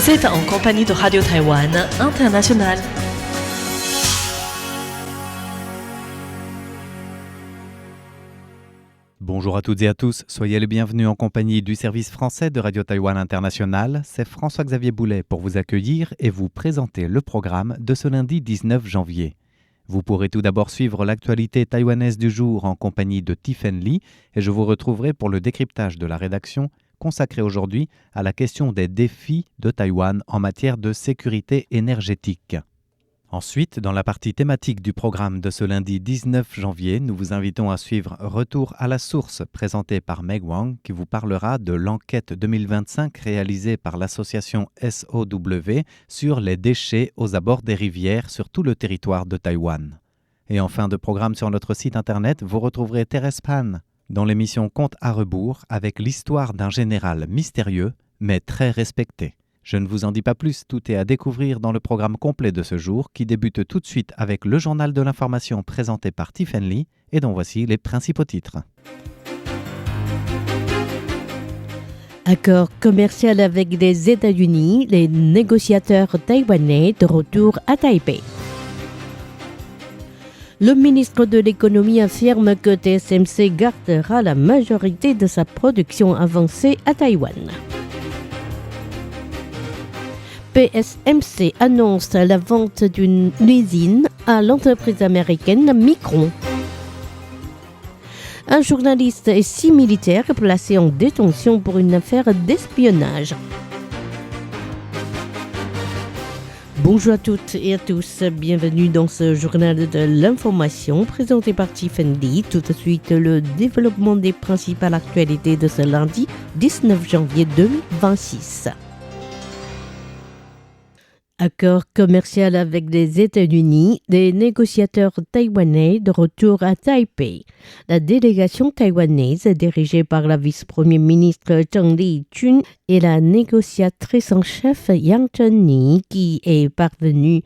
Vous êtes en compagnie de Radio Taïwan International. Bonjour à toutes et à tous, soyez les bienvenus en compagnie du service français de Radio Taïwan International. C'est François-Xavier Boulet pour vous accueillir et vous présenter le programme de ce lundi 19 janvier. Vous pourrez tout d'abord suivre l'actualité taïwanaise du jour en compagnie de Tiffen Lee et je vous retrouverai pour le décryptage de la rédaction consacré aujourd'hui à la question des défis de Taïwan en matière de sécurité énergétique. Ensuite, dans la partie thématique du programme de ce lundi 19 janvier, nous vous invitons à suivre Retour à la source présenté par Meg Wang qui vous parlera de l'enquête 2025 réalisée par l'association SOW sur les déchets aux abords des rivières sur tout le territoire de Taïwan. Et en fin de programme sur notre site internet, vous retrouverez Thérèse Pan dans l'émission Compte à rebours avec l'histoire d'un général mystérieux mais très respecté. Je ne vous en dis pas plus, tout est à découvrir dans le programme complet de ce jour qui débute tout de suite avec le journal de l'information présenté par Tiffen Lee et dont voici les principaux titres. Accord commercial avec les États-Unis, les négociateurs taïwanais de retour à Taipei. Le ministre de l'économie affirme que TSMC gardera la majorité de sa production avancée à Taïwan. PSMC annonce la vente d'une usine à l'entreprise américaine Micron. Un journaliste et 6 militaires placés en détention pour une affaire d'espionnage. Bonjour à toutes et à tous, bienvenue dans ce journal de l'information présenté par Tiffen Lee. Tout de suite, le développement des principales actualités de ce lundi 19 janvier 2026. Accord commercial avec les États-Unis, les négociateurs taïwanais de retour à Taipei. La délégation taïwanaise dirigée par la vice-premier ministre Zheng Lijun et la négociatrice en chef Yang Zhenni qui est parvenue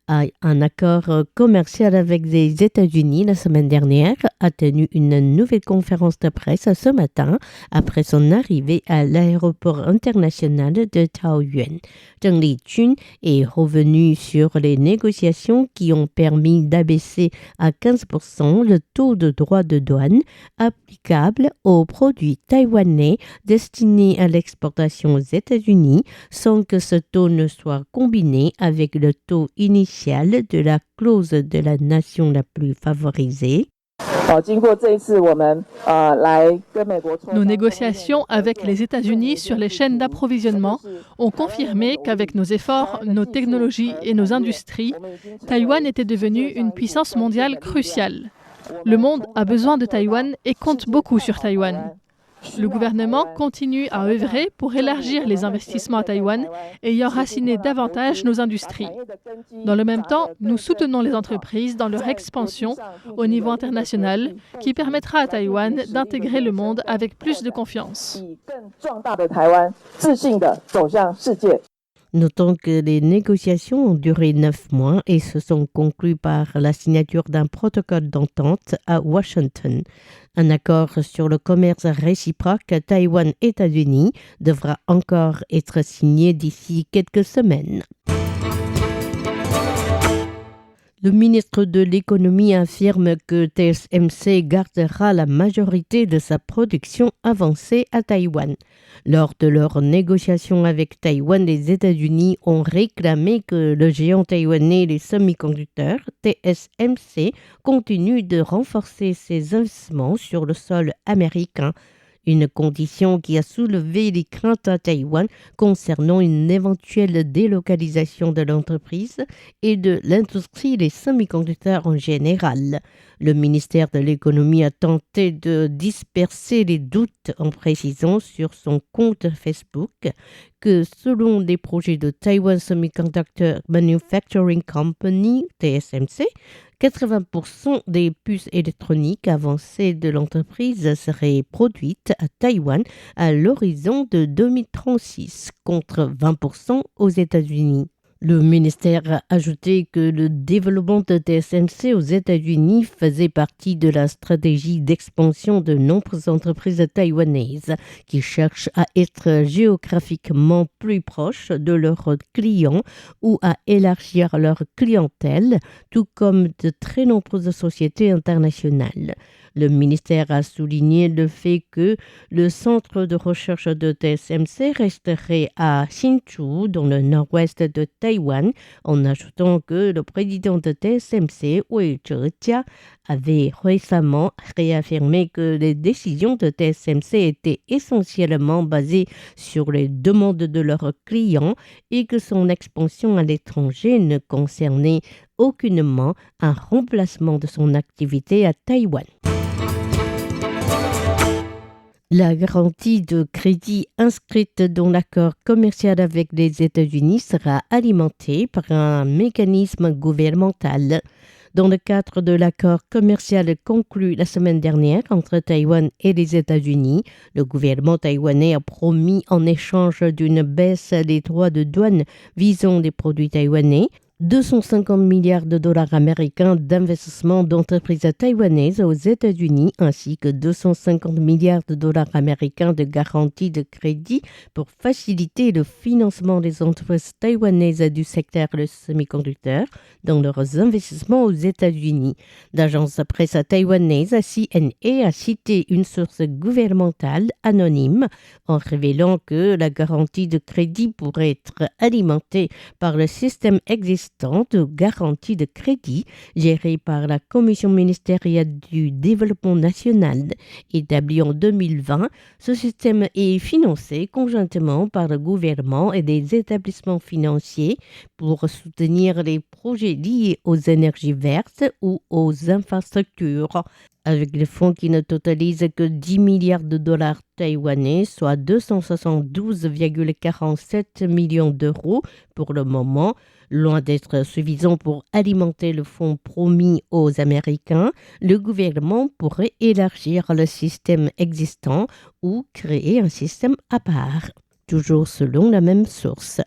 à un accord commercial avec les États-Unis la semaine dernière, a tenu une nouvelle conférence de presse ce matin après son arrivée à l'aéroport international de Taoyuan. Zheng Lijun est revenu sur les négociations qui ont permis d'abaisser à 15% le taux de droits de douane applicable aux produits taïwanais destinés à l'exportation aux États-Unis sans que ce taux ne soit combiné avec le taux initial de la clause de la nation la plus favorisée. Nos négociations avec les États-Unis sur les chaînes d'approvisionnement ont confirmé qu'avec nos efforts, nos technologies et nos industries, Taïwan était devenue une puissance mondiale cruciale. Le monde a besoin de Taïwan et compte beaucoup sur Taïwan. Le gouvernement continue à œuvrer pour élargir les investissements à Taïwan et y enraciner davantage nos industries. Dans le même temps, nous soutenons les entreprises dans leur expansion au niveau international qui permettra à Taïwan d'intégrer le monde avec plus de confiance. Notons que les négociations ont duré 9 mois et se sont conclues par la signature d'un protocole d'entente à Washington. Un accord sur le commerce réciproque Taïwan-États-Unis devra encore être signé d'ici quelques semaines. Le ministre de l'économie affirme que TSMC gardera la majorité de sa production avancée à Taïwan. Lors de leurs négociations avec Taïwan, les États-Unis ont réclamé que le géant taïwanais des semi-conducteurs, TSMC, continue de renforcer ses investissements sur le sol américain. Une condition qui a soulevé les craintes à Taïwan concernant une éventuelle délocalisation de l'entreprise et de l'industrie des semi-conducteurs en général. Le ministère de l'économie a tenté de disperser les doutes en précisant sur son compte Facebook que selon les projets de Taiwan Semiconductor Manufacturing Company, TSMC, 80% des puces électroniques avancées de l'entreprise seraient produites à Taïwan à l'horizon de 2036, contre 20% aux États-Unis. Le ministère a ajouté que le développement de TSMC aux États-Unis faisait partie de la stratégie d'expansion de nombreuses entreprises taïwanaises qui cherchent à être géographiquement plus proches de leurs clients ou à élargir leur clientèle, tout comme de très nombreuses sociétés internationales. Le ministère a souligné le fait que le centre de recherche de TSMC resterait à Hsinchu, dans le nord-ouest de Taïwan, en ajoutant que le président de TSMC, Wei Zhejia, avait récemment réaffirmé que les décisions de TSMC étaient essentiellement basées sur les demandes de leurs clients et que son expansion à l'étranger ne concernait aucunement un remplacement de son activité à Taïwan. La garantie de crédit inscrite dans l'accord commercial avec les États-Unis sera alimentée par un mécanisme gouvernemental. Dans le cadre de l'accord commercial conclu la semaine dernière entre Taïwan et les États-Unis, le gouvernement taïwanais a promis en échange d'une baisse des droits de douane visant les produits taïwanais 250 milliards de dollars américains d'investissement d'entreprises taïwanaises aux États-Unis ainsi que 250 milliards de dollars américains de garantie de crédit pour faciliter le financement des entreprises taïwanaises du secteur des semi-conducteurs dans leurs investissements aux États-Unis. L'agence presse taïwanaise CNA a cité une source gouvernementale anonyme en révélant que la garantie de crédit pourrait être alimentée par le système existant de garantie de crédit géré par la Commission ministérielle du développement national. Établi en 2020, ce système est financé conjointement par le gouvernement et des établissements financiers pour soutenir les projets liés aux énergies vertes ou aux infrastructures. Avec les fonds qui ne totalisent que 10 milliards de dollars taïwanais, soit 272,47 millions d'euros pour le moment, loin d'être suffisant pour alimenter le fonds promis aux Américains, le gouvernement pourrait élargir le système existant ou créer un système à part, toujours selon la même source.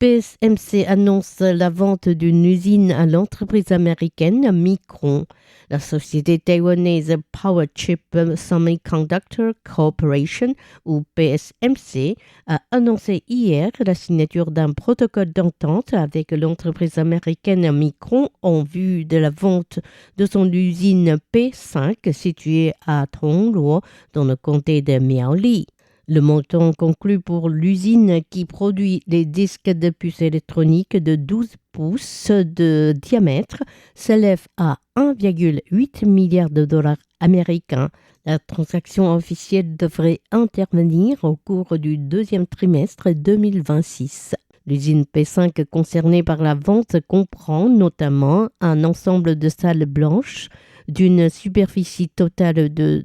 PSMC annonce la vente d'une usine à l'entreprise américaine Micron. La société taïwanaise Powerchip Semiconductor Corporation, ou PSMC, a annoncé hier la signature d'un protocole d'entente avec l'entreprise américaine Micron en vue de la vente de son usine P5 située à Tongluo, dans le comté de Miaoli. Le montant conclu pour l'usine qui produit les disques de puces électroniques de 12 pouces de diamètre s'élève à 1,8 milliard de dollars américains. La transaction officielle devrait intervenir au cours du deuxième trimestre 2026. L'usine P5 concernée par la vente comprend notamment un ensemble de salles blanches d'une superficie totale de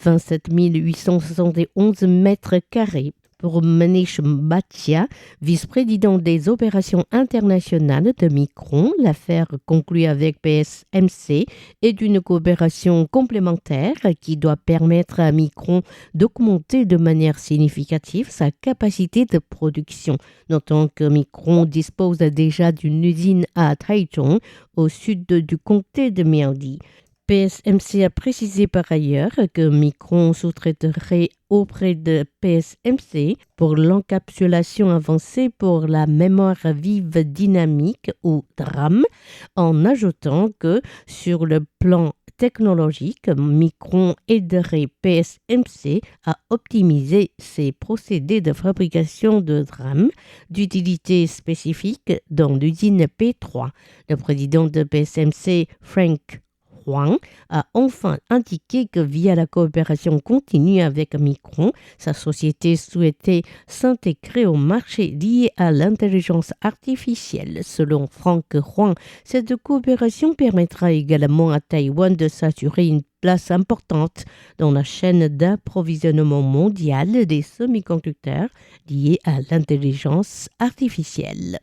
27 871 mètres carrés. Pour Manish Bhatia, vice-président des opérations internationales de Micron, l'affaire conclue avec PSMC est d'une coopération complémentaire qui doit permettre à Micron d'augmenter de manière significative sa capacité de production. Notons que Micron dispose déjà d'une usine à Taichung, au sud du comté de Miaoli. PSMC a précisé par ailleurs que Micron sous-traiterait auprès de PSMC pour l'encapsulation avancée pour la mémoire vive dynamique ou DRAM, en ajoutant que sur le plan technologique, Micron aiderait PSMC à optimiser ses procédés de fabrication de DRAM d'utilité spécifique dans l'usine P3. Le président de PSMC, Frank Huang, a enfin indiqué que via la coopération continue avec Micron, sa société souhaitait s'intégrer au marché lié à l'intelligence artificielle. Selon Frank Huang, cette coopération permettra également à Taïwan de s'assurer une place importante dans la chaîne d'approvisionnement mondiale des semi-conducteurs liés à l'intelligence artificielle.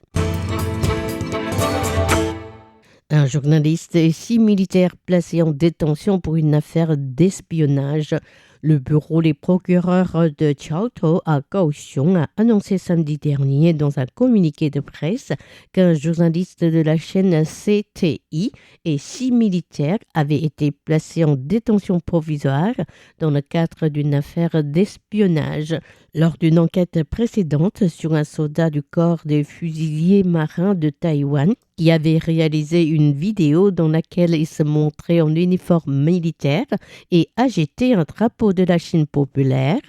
Un journaliste et 6 militaires placés en détention pour une affaire d'espionnage. Le bureau des procureurs de Chaotou à Kaohsiung a annoncé samedi dernier dans un communiqué de presse qu'un journaliste de la chaîne CTI et 6 militaires avaient été placés en détention provisoire dans le cadre d'une affaire d'espionnage. Lors d'une enquête précédente sur un soldat du corps des fusiliers marins de Taïwan qui avait réalisé une vidéo dans laquelle il se montrait en uniforme militaire et agitait un drapeau de la Chine populaire,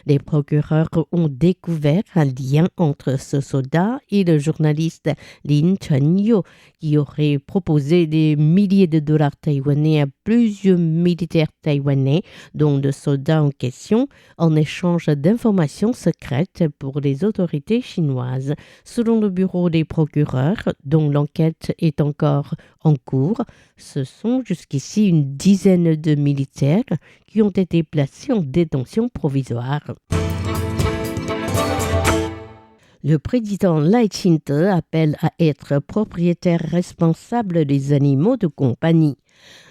les procureurs ont découvert un lien entre ce soldat et le journaliste Lin Chunyo qui aurait proposé des milliers de dollars taïwanais à plusieurs militaires taïwanais, dont le soldat en question, en échange d'informations secrètes pour les autorités chinoises. Selon le bureau des procureurs, dont l'enquête est encore en cours, ce sont jusqu'ici une dizaine de militaires qui ont été placés en détention provisoire. Le président Lai Ching-te appelle à être propriétaire responsable des animaux de compagnie.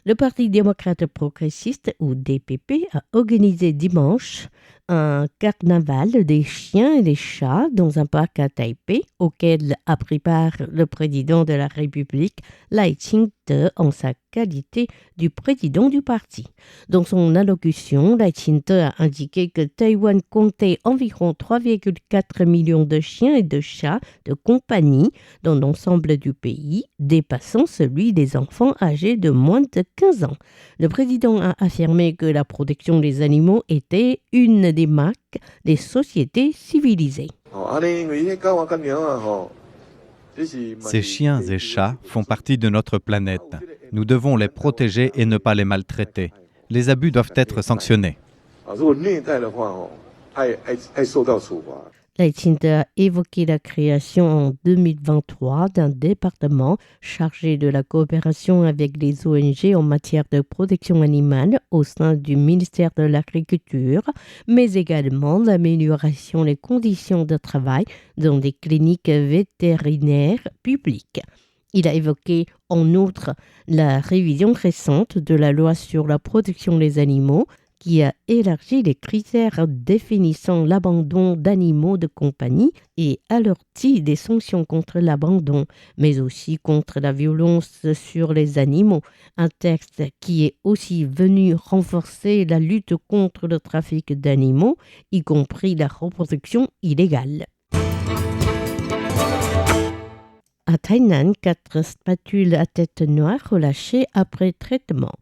Le Parti démocrate progressiste, ou DPP, a organisé dimanche un carnaval des chiens et des chats dans un parc à Taipei, auquel a pris part le président de la République, Lai Ching-te, en sa qualité du président du parti. Dans son allocution, Lai Ching-te a indiqué que Taïwan comptait environ 3,4 millions de chiens et de chats de compagnie dans l'ensemble du pays, dépassant celui des enfants âgés de moins de 15 ans. Le président a affirmé que la protection des animaux était une des marques des sociétés civilisées. Ces chiens et chats font partie de notre planète. Nous devons les protéger et ne pas les maltraiter. Les abus doivent être sanctionnés. Lai Ching-te a évoqué la création en 2023 d'un département chargé de la coopération avec les ONG en matière de protection animale au sein du ministère de l'Agriculture, mais également l'amélioration des conditions de travail dans des cliniques vétérinaires publiques. Il a évoqué en outre la révision récente de la loi sur la protection des animaux qui a élargi les critères définissant l'abandon d'animaux de compagnie et alourdi des sanctions contre l'abandon, mais aussi contre la violence sur les animaux. Un texte qui est aussi venu renforcer la lutte contre le trafic d'animaux, y compris la reproduction illégale. À Tainan, 4 spatules à tête noire relâchées après traitement.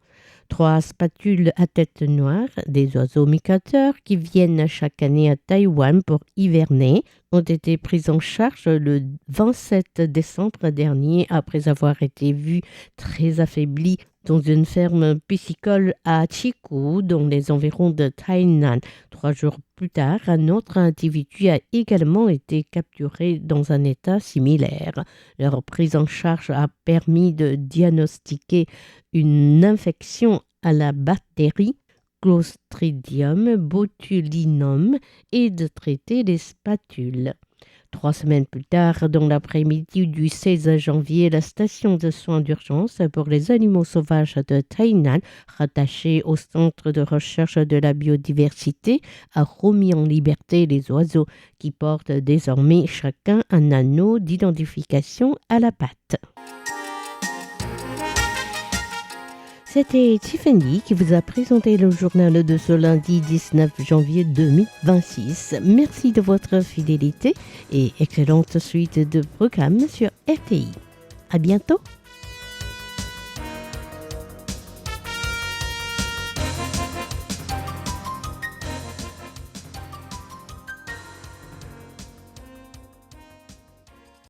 3 spatules à tête noire, des oiseaux migrateurs qui viennent chaque année à Taïwan pour hiverner, ont été prises en charge le 27 décembre dernier après avoir été vus très affaiblis dans une ferme piscicole à Chikou, dans les environs de Tainan. 3 jours plus tard, un autre individu a également été capturé dans un état similaire. Leur prise en charge a permis de diagnostiquer une infection à la bactérie Clostridium botulinum et de traiter les spatules. 3 semaines plus tard, dans l'après-midi du 16 janvier, la station de soins d'urgence pour les animaux sauvages de Tainan, rattachée au Centre de recherche de la biodiversité, a remis en liberté les oiseaux qui portent désormais chacun un anneau d'identification à la patte. C'était Tiffany qui vous a présenté le journal de ce lundi 19 janvier 2026. Merci de votre fidélité et excellente suite de programmes sur RTI. À bientôt.